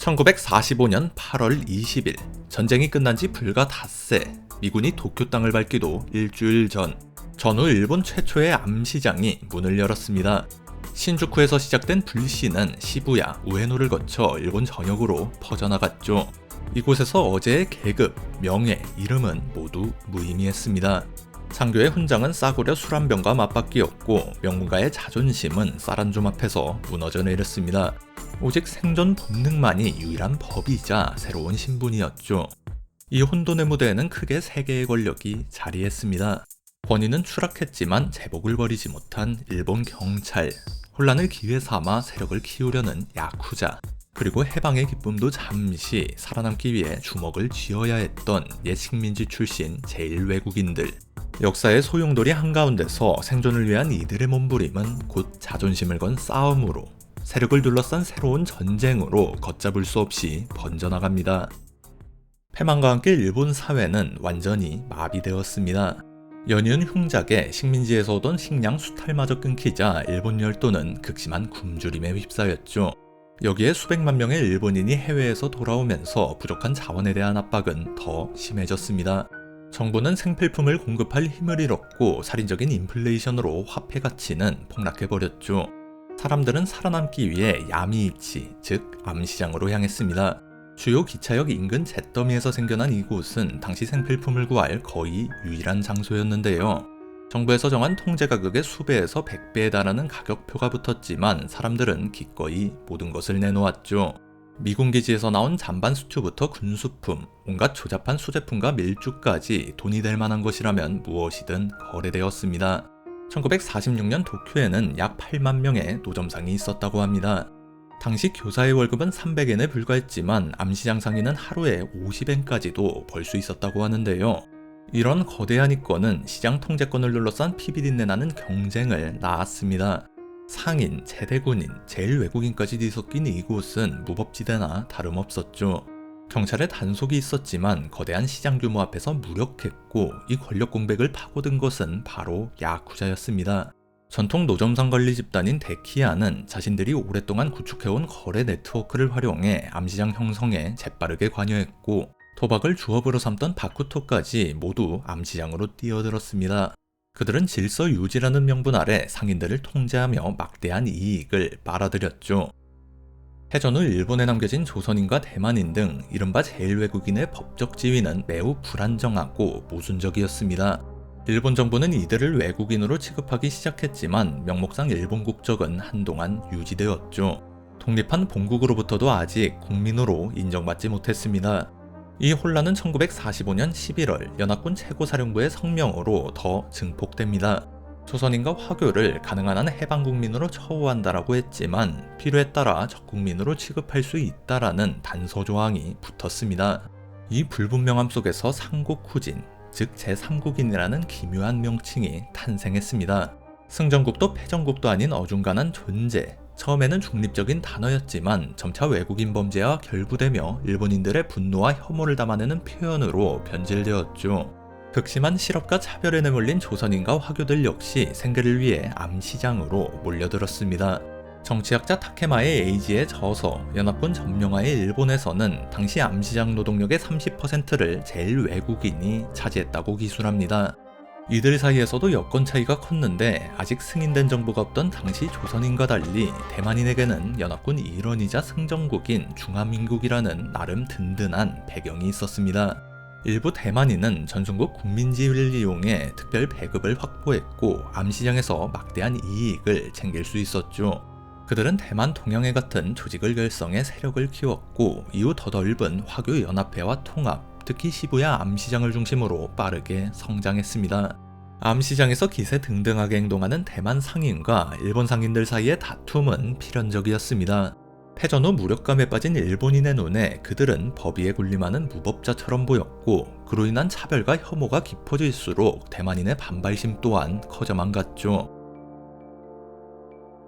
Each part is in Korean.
1945년 8월 20일, 전쟁이 끝난 지 불과 닷새, 미군이 도쿄 땅을 밟기도 일주일 전, 전후 일본 최초의 암시장이 문을 열었습니다. 신주쿠에서 시작된 불씨는 시부야, 우에노를 거쳐 일본 전역으로 퍼져나갔죠. 이곳에서 어제의 계급, 명예, 이름은 모두 무의미했습니다. 상교의 훈장은 싸구려 술 한 병과 맞바뀌었고 명문가의 자존심은 쌀 한 줌 앞에서 무너져 내렸습니다. 오직 생존 본능만이 유일한 법이자 새로운 신분이었죠. 이 혼돈의 무대에는 크게 세 개의 권력이 자리했습니다. 권위는 추락했지만 제복을 버리지 못한 일본 경찰, 혼란을 기회 삼아 세력을 키우려는 야쿠자, 그리고 해방의 기쁨도 잠시 살아남기 위해 주먹을 쥐어야 했던 옛 식민지 출신 제1외국인들. 역사의 소용돌이 한가운데서 생존을 위한 이들의 몸부림은 곧 자존심을 건 싸움으로, 세력을 둘러싼 새로운 전쟁으로 걷잡을 수 없이 번져나갑니다. 패망과 함께 일본 사회는 완전히 마비되었습니다. 연이은 흉작에 식민지에서 오던 식량 수탈마저 끊기자 일본 열도는 극심한 굶주림에 휩싸였죠. 여기에 수백만 명의 일본인이 해외에서 돌아오면서 부족한 자원에 대한 압박은 더 심해졌습니다. 정부는 생필품을 공급할 힘을 잃었고 살인적인 인플레이션으로 화폐 가치는 폭락해버렸죠. 사람들은 살아남기 위해 야미이치, 즉 암시장으로 향했습니다. 주요 기차역 인근 잿더미에서 생겨난 이곳은 당시 생필품을 구할 거의 유일한 장소였는데요. 정부에서 정한 통제 가격의 수배에서 100배에 달하는 가격표가 붙었지만 사람들은 기꺼이 모든 것을 내놓았죠. 미군 기지에서 나온 잔반 수튜부터 군수품, 온갖 조잡한 수제품과 밀주까지 돈이 될 만한 것이라면 무엇이든 거래되었습니다. 1946년 도쿄에는 약 8만 명의 노점상이 있었다고 합니다. 당시 교사의 월급은 300엔에 불과했지만 암시장 상인은 하루에 50엔까지도 벌 수 있었다고 하는데요. 이런 거대한 이권은 시장 통제권을 둘러싼 피비린내 나는 경쟁을 낳았습니다. 상인, 제대군인, 제1외국인까지 뒤섞인 이곳은 무법지대나 다름없었죠. 경찰의 단속이 있었지만 거대한 시장 규모 앞에서 무력했고 이 권력 공백을 파고든 것은 바로 야쿠자였습니다. 전통 노점상 관리 집단인 데키아는 자신들이 오랫동안 구축해온 거래 네트워크를 활용해 암시장 형성에 재빠르게 관여했고 도박을 주업으로 삼던 바쿠토까지 모두 암시장으로 뛰어들었습니다. 그들은 질서 유지라는 명분 아래 상인들을 통제하며 막대한 이익을 빨아들였죠. 해전 후 일본에 남겨진 조선인과 대만인 등 이른바 제1외국인의 법적 지위는 매우 불안정하고 모순적이었습니다. 일본 정부는 이들을 외국인으로 취급하기 시작했지만 명목상 일본 국적은 한동안 유지되었죠. 독립한 본국으로부터도 아직 국민으로 인정받지 못했습니다. 이 혼란은 1945년 11월 연합군 최고사령부의 성명으로 더 증폭됩니다. 조선인과 화교를 가능한 한 해방국민으로 처우한다라고 했지만 필요에 따라 적국민으로 취급할 수 있다라는 단서조항이 붙었습니다. 이 불분명함 속에서 상국후진, 즉 제3국인이라는 기묘한 명칭이 탄생했습니다. 승전국도 패전국도 아닌 어중간한 존재, 처음에는 중립적인 단어였지만 점차 외국인 범죄와 결부되며 일본인들의 분노와 혐오를 담아내는 표현으로 변질되었죠. 극심한 실업과 차별에 내몰린 조선인과 화교들 역시 생계를 위해 암시장으로 몰려들었습니다. 정치학자 타케마의 에이지에 져서 연합군 점령하에 일본에서는 당시 암시장 노동력의 30%를 제1외국인이 차지했다고 기술합니다. 이들 사이에서도 여건 차이가 컸는데 아직 승인된 정보가 없던 당시 조선인과 달리 대만인에게는 연합군 일원이자 승전국인 중화민국이라는 나름 든든한 배경이 있었습니다. 일부 대만인은 전순국 국민지휘를 이용해 특별 배급을 확보했고 암시장에서 막대한 이익을 챙길 수 있었죠. 그들은 대만 동양회 같은 조직을 결성해 세력을 키웠고 이후 더 넓은 화교 연합회와 통합, 특히 시부야 암시장을 중심으로 빠르게 성장했습니다. 암시장에서 기세 등등하게 행동하는 대만 상인과 일본 상인들 사이의 다툼은 필연적이었습니다. 패전 후 무력감에 빠진 일본인의 눈에 그들은 법위에 군림하는 무법자처럼 보였고 그로 인한 차별과 혐오가 깊어질수록 대만인의 반발심 또한 커져만 갔죠.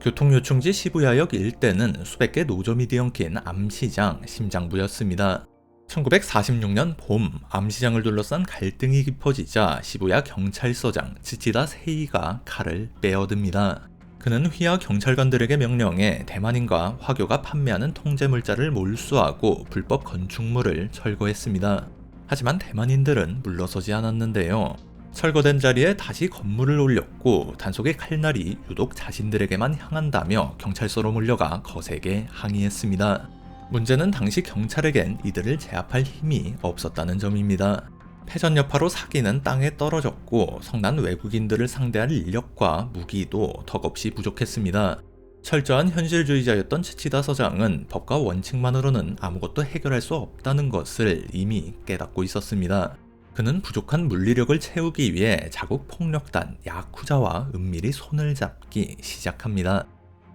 교통요충지 시부야역 일대는 수백 개 노점이 뒤엉킨 암시장 심장부였습니다. 1946년 봄 암시장을 둘러싼 갈등이 깊어지자 시부야 경찰서장 츠치다 세이가 칼을 빼어듭니다. 그는 휘하 경찰관들에게 명령해 대만인과 화교가 판매하는 통제 물자를 몰수하고 불법 건축물을 철거했습니다. 하지만 대만인들은 물러서지 않았는데요. 철거된 자리에 다시 건물을 올렸고 단속의 칼날이 유독 자신들에게만 향한다며 경찰서로 몰려가 거세게 항의했습니다. 문제는 당시 경찰에겐 이들을 제압할 힘이 없었다는 점입니다. 패전 여파로 사기는 땅에 떨어졌고 성난 외국인들을 상대할 인력과 무기도 턱없이 부족했습니다. 철저한 현실주의자였던 츠치다 서장은 법과 원칙만으로는 아무것도 해결할 수 없다는 것을 이미 깨닫고 있었습니다. 그는 부족한 물리력을 채우기 위해 자국 폭력단 야쿠자와 은밀히 손을 잡기 시작합니다.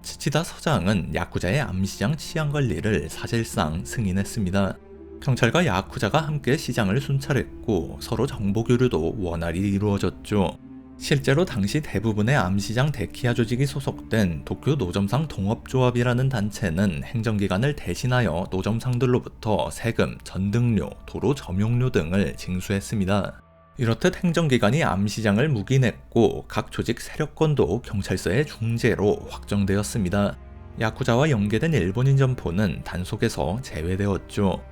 츠치다 서장은 야쿠자의 암시장 치안 관리를 사실상 승인했습니다. 경찰과 야쿠자가 함께 시장을 순찰했고 서로 정보 교류도 원활히 이루어졌죠. 실제로 당시 대부분의 암시장 데키야 조직이 소속된 도쿄 노점상 동업조합이라는 단체는 행정기관을 대신하여 노점상들로부터 세금, 전등료, 도로 점용료 등을 징수했습니다. 이렇듯 행정기관이 암시장을 묵인했고 각 조직 세력권도 경찰서의 중재로 확정되었습니다. 야쿠자와 연계된 일본인 점포는 단속에서 제외되었죠.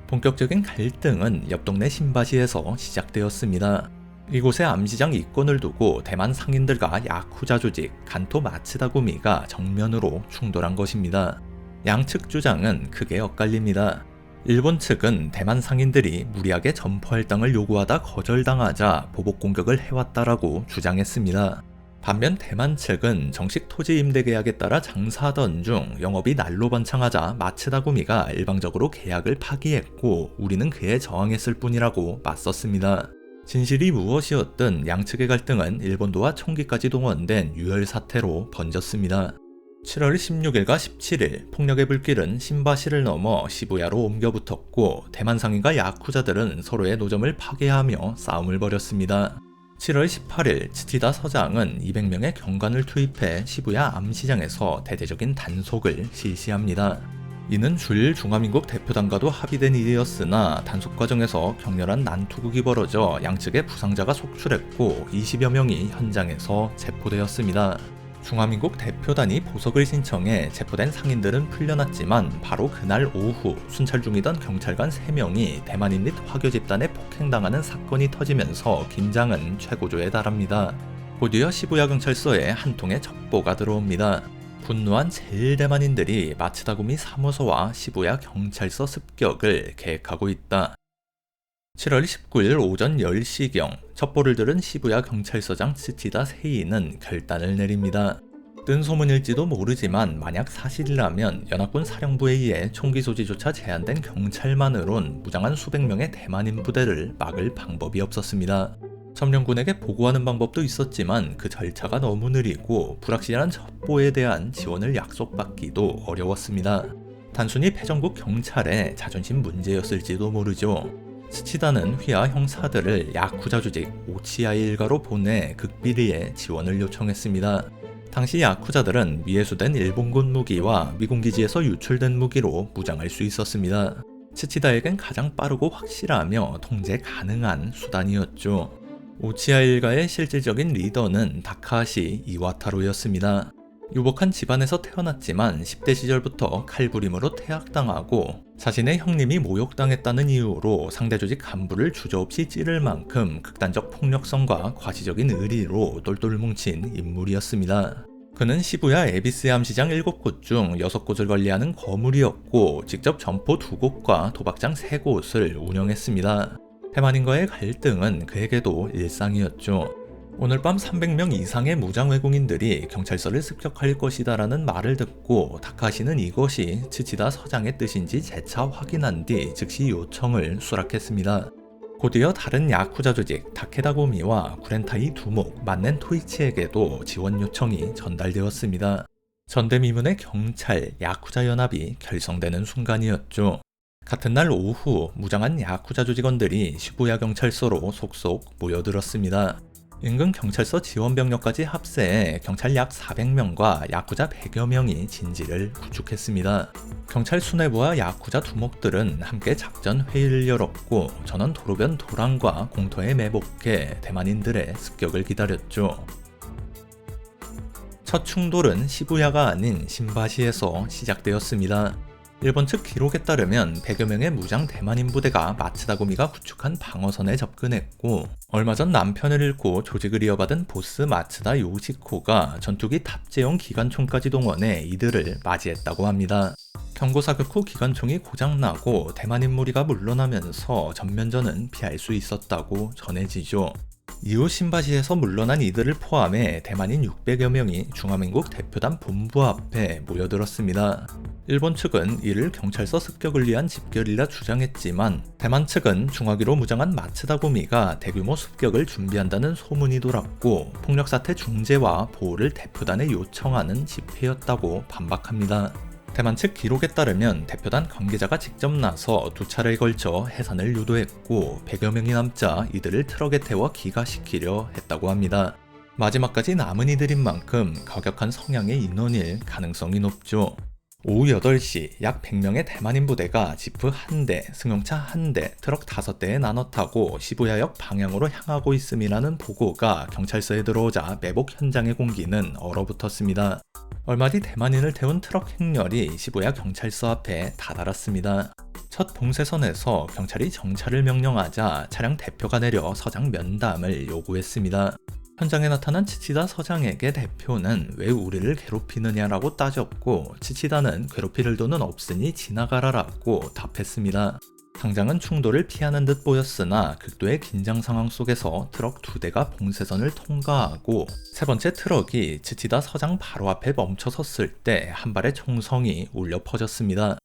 본격적인 갈등은 옆 동네 신바시에서 시작되었습니다. 이곳에 암시장 이권을 두고 대만 상인들과 야쿠자 조직 간토 마츠다구미가 정면으로 충돌한 것입니다. 양측 주장은 크게 엇갈립니다. 일본 측은 대만 상인들이 무리하게 점포 할당을 요구하다 거절당하자 보복 공격을 해왔다라고 주장했습니다. 반면 대만 측은 정식 토지 임대 계약에 따라 장사하던 중 영업이 날로 번창하자 마츠다구미가 일방적으로 계약을 파기했고 우리는 그에 저항했을 뿐이라고 맞섰습니다. 진실이 무엇이었든 양측의 갈등은 일본도와 총기까지 동원된 유혈 사태로 번졌습니다. 7월 16일과 17일 폭력의 불길은 신바시를 넘어 시부야로 옮겨붙었고 대만 상인과 야쿠자들은 서로의 노점을 파괴하며 싸움을 벌였습니다. 7월 18일 츠치다 서장은 200명의 경관을 투입해 시부야 암시장에서 대대적인 단속을 실시합니다. 이는 주일 중화민국 대표단과도 합의된 일이었으나 단속 과정에서 격렬한 난투극이 벌어져 양측의 부상자가 속출했고 20여 명이 현장에서 체포되었습니다. 중화민국 대표단이 보석을 신청해 체포된 상인들은 풀려났지만 바로 그날 오후 순찰 중이던 경찰관 3명이 대만인 및 화교 집단에 폭행당하는 사건이 터지면서 긴장은 최고조에 달합니다. 곧이어 시부야 경찰서에 한 통의 첩보가 들어옵니다. 분노한 제일대만인들이 마츠다구미 사무소와 시부야 경찰서 습격을 계획하고 있다. 7월 19일 오전 10시경 첩보를 들은 시부야 경찰서장 츠치다 세이는 결단을 내립니다. 뜬 소문일지도 모르지만 만약 사실이라면 연합군 사령부에 의해 총기 소지조차 제한된 경찰만으론 무장한 수백 명의 대만인 부대를 막을 방법이 없었습니다. 점령군에게 보고하는 방법도 있었지만 그 절차가 너무 느리고 불확실한 첩보에 대한 지원을 약속받기도 어려웠습니다. 단순히 패전국 경찰의 자존심 문제였을지도 모르죠. 츠치다는 휘하 형사들을 야쿠자 조직 오치아이 일가로 보내 극비리에 지원을 요청했습니다. 당시 야쿠자들은 미해수된 일본군 무기와 미군 기지에서 유출된 무기로 무장할 수 있었습니다. 츠치다에겐 가장 빠르고 확실하며 통제 가능한 수단이었죠. 오치아 일가의 실질적인 리더는 다카하시 이와타로였습니다. 유복한 집안에서 태어났지만 10대 시절부터 칼부림으로 퇴학당하고 자신의 형님이 모욕당했다는 이유로 상대 조직 간부를 주저없이 찌를 만큼 극단적 폭력성과 과시적인 의리로 똘똘 뭉친 인물이었습니다. 그는 시부야 에비스 암시장 7곳 중 6곳을 관리하는 거물이었고 직접 점포 2곳과 도박장 3곳을 운영했습니다. 대만인과의 갈등은 그에게도 일상이었죠. 오늘 밤 300명 이상의 무장 외국인들이 경찰서를 습격할 것이다 라는 말을 듣고 다카시는 이것이 츠치다 서장의 뜻인지 재차 확인한 뒤 즉시 요청을 수락했습니다. 곧이어 다른 야쿠자 조직 다케다고미와 구렌타이 두목, 만넨 토이치에게도 지원 요청이 전달되었습니다. 전대미문의 경찰, 야쿠자 연합이 결성되는 순간이었죠. 같은 날 오후 무장한 야쿠자 조직원들이 시부야 경찰서로 속속 모여들었습니다. 인근 경찰서 지원병력까지 합세해 경찰 약 400명과 야쿠자 100여 명이 진지를 구축했습니다. 경찰 수뇌부와 야쿠자 두목들은 함께 작전 회의를 열었고 전원 도로변 도랑과 공터에 매복해 대만인들의 습격을 기다렸죠. 첫 충돌은 시부야가 아닌 신바시에서 시작되었습니다. 일본 측 기록에 따르면 100여 명의 무장 대만인 부대가 마츠다구미가 구축한 방어선에 접근했고, 얼마 전 남편을 잃고 조직을 이어받은 보스 마츠다 요시코가 전투기 탑재용 기관총까지 동원해 이들을 맞이했다고 합니다. 경고 사격 후 기관총이 고장나고 대만인 무리가 물러나면서 전면전은 피할 수 있었다고 전해지죠. 이후 신바시에서 물러난 이들을 포함해 대만인 600여 명이 중화민국 대표단 본부 앞에 모여들었습니다. 일본 측은 이를 경찰서 습격을 위한 집결이라 주장했지만, 대만 측은 중화기로 무장한 마츠다구미가 대규모 습격을 준비한다는 소문이 돌았고, 폭력사태 중재와 보호를 대표단에 요청하는 집회였다고 반박합니다. 대만 측 기록에 따르면 대표단 관계자가 직접 나서 두 차례에 걸쳐 해산을 유도했고, 100여 명이 남자 이들을 트럭에 태워 기가시키려 했다고 합니다. 마지막까지 남은 이들인 만큼 과격한 성향의 인원일 가능성이 높죠. 오후 8시 약 100명의 대만인 부대가 지프 1대, 승용차 1대, 트럭 5대에 나눠 타고 시부야역 방향으로 향하고 있음이라는 보고가 경찰서에 들어오자 매복 현장의 공기는 얼어붙었습니다. 얼마 뒤 대만인을 태운 트럭 행렬이 시부야 경찰서 앞에 다다랐습니다. 첫 봉쇄선에서 경찰이 정차를 명령하자 차량 대표가 내려 서장 면담을 요구했습니다. 현장에 나타난 치치다 서장에게 대표는 왜 우리를 괴롭히느냐라고 따졌고, 치치다는 괴롭힐 의도는 없으니 지나가라라고 답했습니다. 당장은 충돌을 피하는 듯 보였으나 극도의 긴장 상황 속에서 트럭 2대가 봉쇄선을 통과하고, 세 번째 트럭이 치치다 서장 바로 앞에 멈춰섰을 때 한 발의 총성이 울려 퍼졌습니다.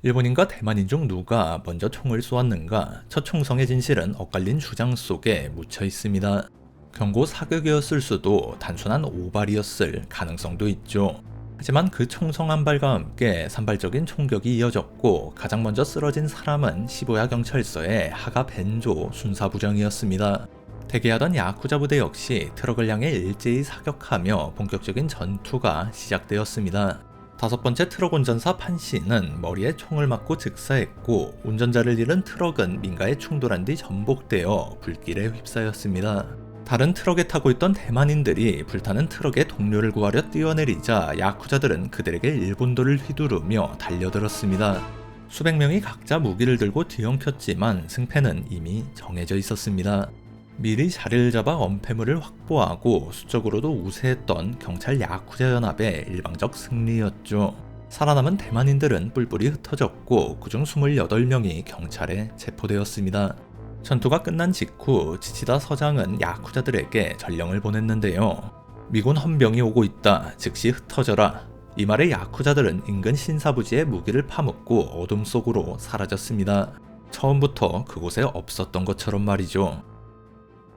일본인과 대만인 중 누가 먼저 총을 쏘았는가? 첫 총성의 진실은 엇갈린 주장 속에 묻혀 있습니다. 경고 사격이었을 수도 단순한 오발이었을 가능성도 있죠. 하지만 그 총성 한 발과 함께 산발적인 총격이 이어졌고, 가장 먼저 쓰러진 사람은 시부야 경찰서의 하가 벤조 순사부장이었습니다. 대기하던 야쿠자 부대 역시 트럭을 향해 일제히 사격하며 본격적인 전투가 시작되었습니다. 다섯 번째 트럭 운전사 판 씨는 머리에 총을 맞고 즉사했고, 운전자를 잃은 트럭은 민가에 충돌한 뒤 전복되어 불길에 휩싸였습니다. 다른 트럭에 타고 있던 대만인들이 불타는 트럭의 동료를 구하려 뛰어내리자 야쿠자들은 그들에게 일본도를 휘두르며 달려들었습니다. 수백 명이 각자 무기를 들고 뒤엉켰지만 승패는 이미 정해져 있었습니다. 미리 자리를 잡아 엄폐물을 확보하고 수적으로도 우세했던 경찰 야쿠자 연합의 일방적 승리였죠. 살아남은 대만인들은 뿔뿔이 흩어졌고, 그중 28명이 경찰에 체포되었습니다. 전투가 끝난 직후 치치다 서장은 야쿠자들에게 전령을 보냈는데요. 미군 헌병이 오고 있다. 즉시 흩어져라. 이 말에 야쿠자들은 인근 신사부지에 무기를 파묻고 어둠 속으로 사라졌습니다. 처음부터 그곳에 없었던 것처럼 말이죠.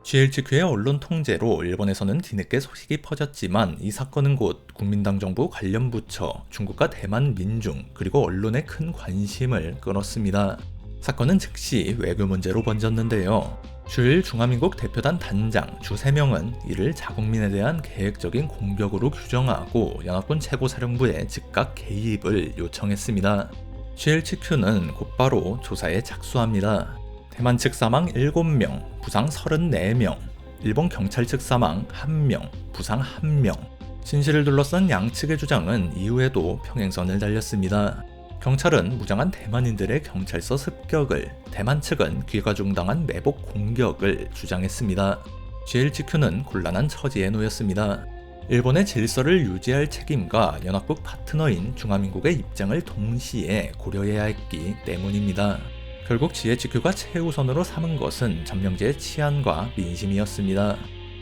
GHQ의 언론 통제로 일본에서는 뒤늦게 소식이 퍼졌지만, 이 사건은 곧 국민당 정부 관련 부처, 중국과 대만 민중, 그리고 언론의 큰 관심을 끌었습니다. 사건은 즉시 외교 문제로 번졌는데요. 주일 중화민국 대표단 단장 주 3명은 이를 자국민에 대한 계획적인 공격으로 규정하고 연합군 최고사령부에 즉각 개입을 요청했습니다. GHQ는 곧바로 조사에 착수합니다. 대만 측 사망 7명, 부상 34명, 일본 경찰 측 사망 1명, 부상 1명. 진실을 둘러싼 양측의 주장은 이후에도 평행선을 달렸습니다. 경찰은 무장한 대만인들의 경찰서 습격을, 대만 측은 귀가 중당한 매복 공격을 주장했습니다. GHQ는 곤란한 처지에 놓였습니다. 일본의 질서를 유지할 책임과 연합국 파트너인 중화민국의 입장을 동시에 고려해야 했기 때문입니다. 결국 GHQ가 최우선으로 삼은 것은 점령지의 치안과 민심이었습니다.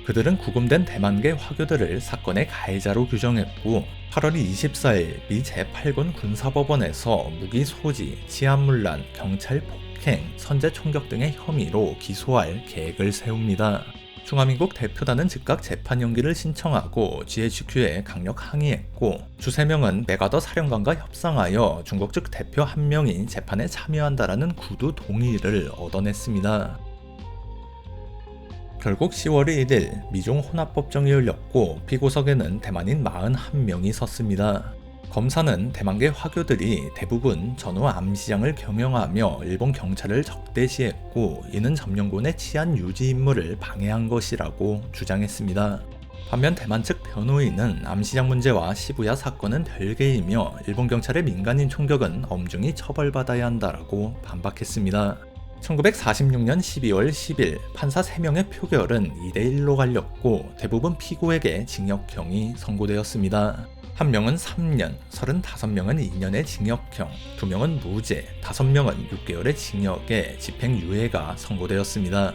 그들은 구금된 대만계 화교들을 사건의 가해자로 규정했고, 8월 24일 미 제8군 군사법원에서 무기 소지, 치안문란, 경찰 폭행, 선제 총격 등의 혐의로 기소할 계획을 세웁니다. 중화민국 대표단은 즉각 재판 연기를 신청하고 GHQ에 강력 항의했고, 주 3명은 메가더 사령관과 협상하여 중국 측 대표 1명이 재판에 참여한다라는 구두 동의를 얻어냈습니다. 결국 10월 1일 미중 혼합법정이 열렸고, 피고석에는 대만인 41명이 섰습니다. 검사는 대만계 화교들이 대부분 전후 암시장을 경영하며 일본 경찰을 적대시했고, 이는 점령군의 치안 유지 임무를 방해한 것이라고 주장했습니다. 반면 대만 측 변호인은 암시장 문제와 시부야 사건은 별개이며 일본 경찰의 민간인 총격은 엄중히 처벌받아야 한다라고 반박했습니다. 1946년 12월 10일 판사 3명의 표결은 2대1로 갈렸고 대부분 피고에게 징역형이 선고되었습니다. 1명은 3년, 35명은 2년의 징역형, 2명은 무죄, 5명은 6개월의 징역에 집행유예가 선고되었습니다.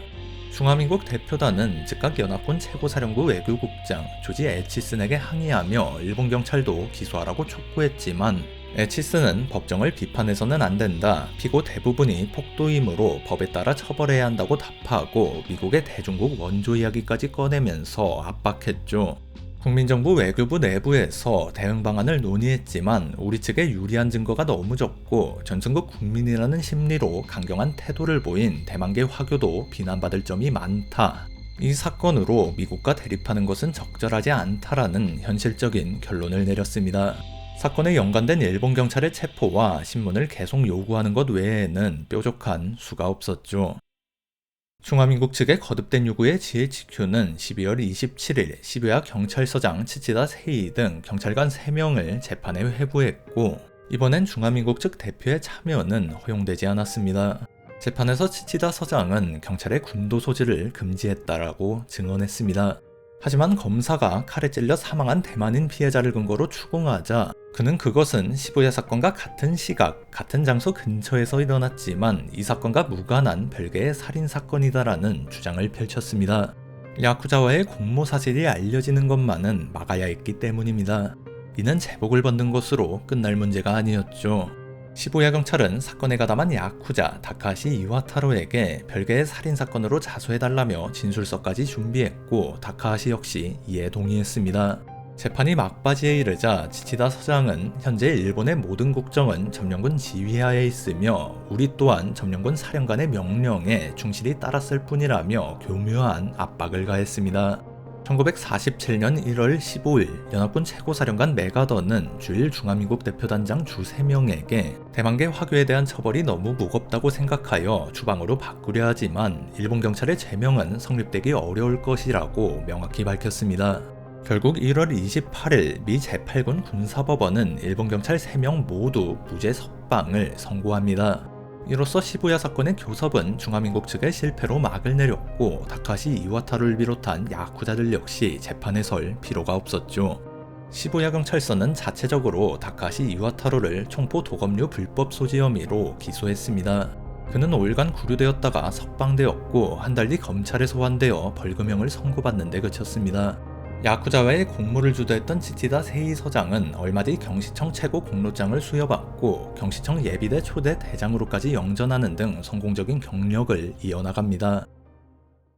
중화민국 대표단은 즉각 연합군 최고사령부 외교국장 조지 에치슨에게 항의하며 일본 경찰도 기소하라고 촉구했지만 에치슨은 법정을 비판해서는 안 된다, 피고 대부분이 폭도이므로 법에 따라 처벌해야 한다고 답하고 미국의 대중국 원조 이야기까지 꺼내면서 압박했죠. 국민정부 외교부 내부에서 대응 방안을 논의했지만 우리 측에 유리한 증거가 너무 적고 전승국 국민이라는 심리로 강경한 태도를 보인 대만계 화교도 비난받을 점이 많다. 이 사건으로 미국과 대립하는 것은 적절하지 않다라는 현실적인 결론을 내렸습니다. 사건에 연관된 일본 경찰의 체포와 신문을 계속 요구하는 것 외에는 뾰족한 수가 없었죠. 중화민국 측의 거듭된 요구에 GHQ는 12월 27일 시부야 경찰서장 치치다 세이 등 경찰관 3명을 재판에 회부했고 이번엔 중화민국 측 대표의 참여는 허용되지 않았습니다. 재판에서 치치다 서장은 경찰의 군도 소지를 금지했다라고 증언했습니다. 하지만 검사가 칼에 찔려 사망한 대만인 피해자를 근거로 추궁하자 그는 그것은 시부야 사건과 같은 시각, 같은 장소 근처에서 일어났지만 이 사건과 무관한 별개의 살인사건이다라는 주장을 펼쳤습니다. 야쿠자와의 공모 사실이 알려지는 것만은 막아야 했기 때문입니다. 이는 제복을 벗는 것으로 끝날 문제가 아니었죠. 시부야 경찰은 사건에 가담한 야쿠자 다카시 이와타로에게 별개의 살인사건으로 자수해달라며 진술서까지 준비했고 다카시 역시 이에 동의했습니다. 재판이 막바지에 이르자 치치다 서장은 현재 일본의 모든 국정은 점령군 지휘하에 있으며 우리 또한 점령군 사령관의 명령에 충실히 따랐을 뿐이라며 교묘한 압박을 가했습니다. 1947년 1월 15일 연합군 최고사령관 메가더는 주일 중화민국 대표단장 주 3명에게 대만계 화교에 대한 처벌이 너무 무겁다고 생각하여 주방으로 바꾸려 하지만 일본 경찰의 제명은 성립되기 어려울 것이라고 명확히 밝혔습니다. 결국 1월 28일 미 제8군 군사법원은 일본 경찰 3명 모두 무죄 석방을 선고합니다. 이로써 시부야 사건의 교섭은 중화민국 측의 실패로 막을 내렸고 다카시 이와타로를 비롯한 야쿠자들 역시 재판에 설 필요가 없었죠. 시부야 경찰서는 자체적으로 다카시 이와타로를 총포 도검류 불법 소지 혐의로 기소했습니다. 그는 5일간 구류되었다가 석방되었고 한 달 뒤 검찰에 소환되어 벌금형을 선고받는 데 그쳤습니다. 야쿠자와의 공모를 주도했던 치치다 세이 서장은 얼마 뒤 경시청 최고 공로장을 수여받고 경시청 예비대 초대 대장으로까지 영전하는 등 성공적인 경력을 이어나갑니다.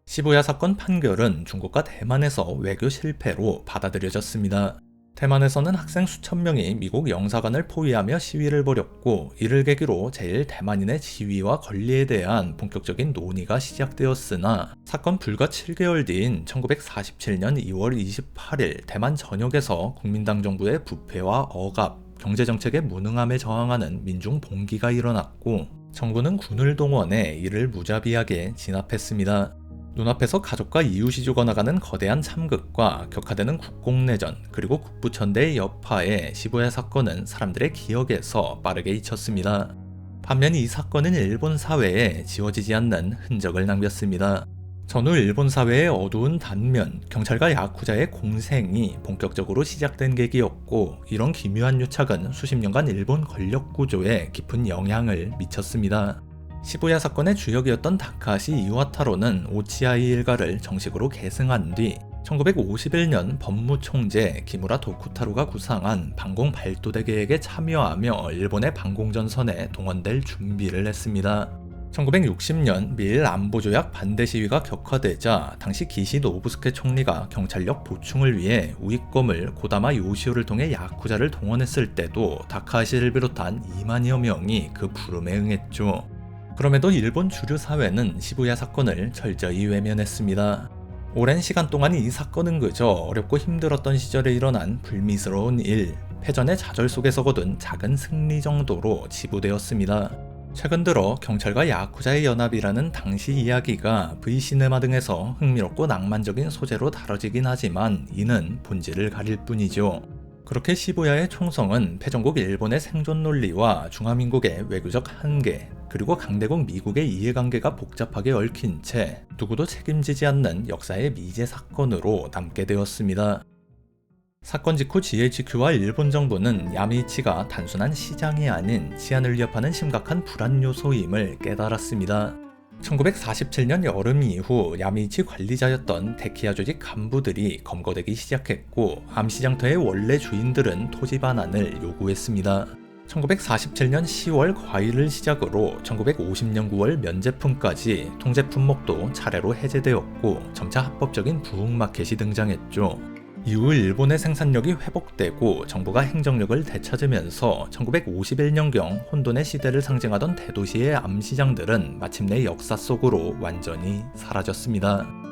시부야 사건 판결은 중국과 대만에서 외교 실패로 받아들여졌습니다. 대만에서는 학생 수천 명이 미국 영사관을 포위하며 시위를 벌였고 이를 계기로 제1대만인의 지위와 권리에 대한 본격적인 논의가 시작되었으나 사건 불과 7개월 뒤인 1947년 2월 28일 대만 전역에서 국민당 정부의 부패와 억압, 경제정책의 무능함에 저항하는 민중 봉기가 일어났고 정부는 군을 동원해 이를 무자비하게 진압했습니다. 눈앞에서 가족과 이웃이 죽어나가는 거대한 참극과 격화되는 국공내전 그리고 국부천대의 여파에 시부야 사건은 사람들의 기억에서 빠르게 잊혔습니다. 반면 이 사건은 일본 사회에 지워지지 않는 흔적을 남겼습니다. 전후 일본 사회의 어두운 단면, 경찰과 야쿠자의 공생이 본격적으로 시작된 계기였고 이런 기묘한 유착은 수십 년간 일본 권력 구조에 깊은 영향을 미쳤습니다. 시부야 사건의 주역이었던 다카시 이와타로는 오치아이 일가를 정식으로 계승한 뒤 1951년 법무총재 기무라 도쿠타로가 구상한 방공 발도대 계획에 참여하며 일본의 방공전선에 동원될 준비를 했습니다. 1960년 미일 안보조약 반대 시위가 격화되자 당시 기시 노부스케 총리가 경찰력 보충을 위해 우익검을 고다마 요시오를 통해 야쿠자를 동원했을 때도 다카시를 비롯한 2만여 명이 그 부름에 응했죠. 그럼에도 일본 주류 사회는 시부야 사건을 철저히 외면했습니다. 오랜 시간 동안 이 사건은 그저 어렵고 힘들었던 시절에 일어난 불미스러운 일, 패전의 좌절 속에서 거둔 작은 승리 정도로 지부되었습니다. 최근 들어 경찰과 야쿠자의 연합이라는 당시 이야기가 V시네마 등에서 흥미롭고 낭만적인 소재로 다뤄지긴 하지만 이는 본질을 가릴 뿐이죠. 그렇게 시부야의 총성은 패전국 일본의 생존 논리와 중화민국의 외교적 한계, 그리고 강대국 미국의 이해관계가 복잡하게 얽힌 채 누구도 책임지지 않는 역사의 미제 사건으로 남게 되었습니다. 사건 직후 GHQ와 일본 정부는 야미이치가 단순한 시장이 아닌 치안을 위협하는 심각한 불안 요소임을 깨달았습니다. 1947년 여름 이후 야미이치 관리자였던 데키야 조직 간부들이 검거되기 시작했고 암시장터의 원래 주인들은 토지 반환을 요구했습니다. 1947년 10월 과일을 시작으로 1950년 9월 면제품까지 통제 품목도 차례로 해제되었고 점차 합법적인 부흥마켓이 등장했죠. 이후 일본의 생산력이 회복되고 정부가 행정력을 되찾으면서 1951년경 혼돈의 시대를 상징하던 대도시의 암시장들은 마침내 역사 속으로 완전히 사라졌습니다.